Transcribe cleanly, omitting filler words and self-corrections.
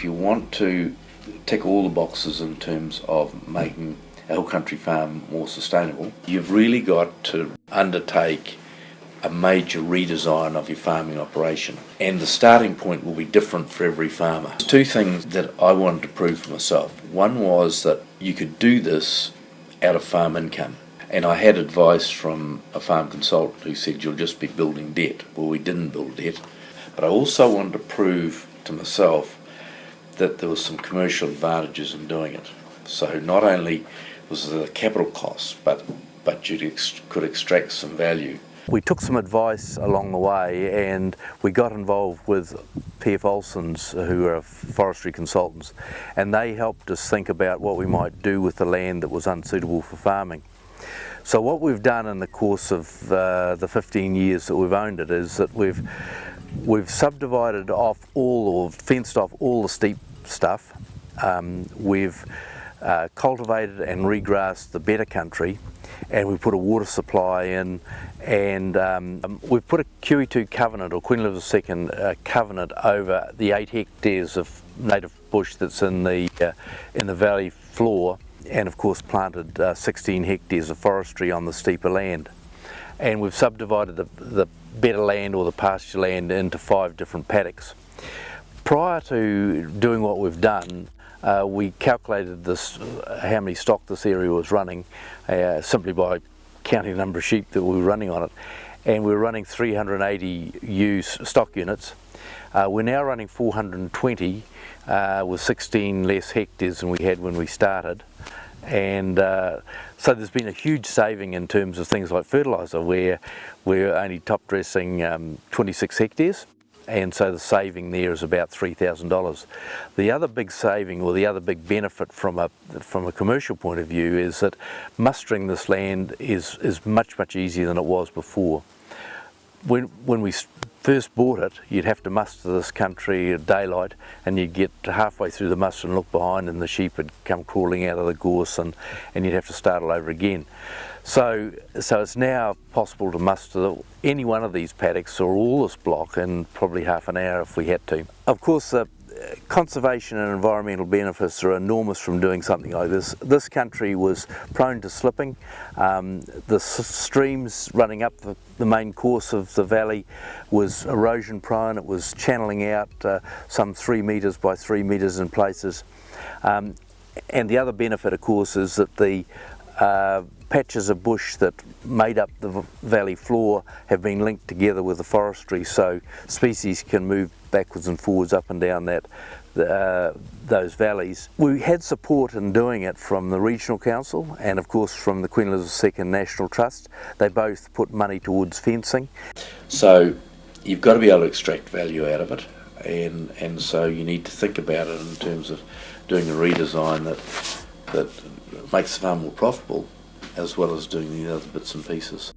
if you want to tick all the boxes in terms of making a hill country farm more sustainable, you've really got to undertake a major redesign of your farming operation, and the starting point will be different for every farmer. Two things that I wanted to prove for myself. One was that you could do this out of farm income, and I had advice from a farm consultant who said you'll just be building debt. Well, we didn't build debt, but I also wanted to prove to myself that there was some commercial advantages in doing it. So not only was there the capital costs, but you could extract some value. We took some advice along the way, and we got involved with P.F. Olsen's, who are forestry consultants, and they helped us think about what we might do with the land that was unsuitable for farming. So what we've done in the course of the 15 years that we've owned it is that we've subdivided off or fenced off all the steep stuff. We've cultivated and regrassed the better country, and we put a water supply in, and we've put a QE2 covenant, or Queen Elizabeth II covenant, over the 8 hectares of native bush that's in the valley floor, and of course planted 16 hectares of forestry on the steeper land. And we've subdivided the better land, or the pasture land, into 5 different paddocks. Prior to doing what we've done, we calculated how many stock this area was running simply by counting the number of sheep that we were running on it, and we were running 380 used stock units. We're now running 420 with 16 less hectares than we had when we started, and so there's been a huge saving in terms of things like fertiliser, where we're only top dressing 26 hectares. And so the saving there is about $3,000. The other big saving, or the other big benefit from a commercial point of view, is that mustering this land is much easier than it was before. When we first bought it, you'd have to muster this country at daylight, and you'd get halfway through the muster and look behind, and the sheep had come crawling out of the gorse, and you'd have to start all over again. So it's now possible to muster any one of these paddocks, or all this block, in probably half an hour if we had to. Of course, conservation and environmental benefits are enormous from doing something like this. This country was prone to slipping. The streams running up the main course of the valley was erosion prone. It was channeling out some 3 metres by 3 metres in places. And the other benefit, of course, is that the patches of bush that made up the valley floor have been linked together with the forestry, so species can move backwards and forwards up and down those valleys. We had support in doing it from the Regional Council, and of course from the Queen Elizabeth II National Trust. They both put money towards fencing. So you've got to be able to extract value out of it, and so you need to think about it in terms of doing a redesign that makes the farm more profitable, as well as doing the other bits and pieces.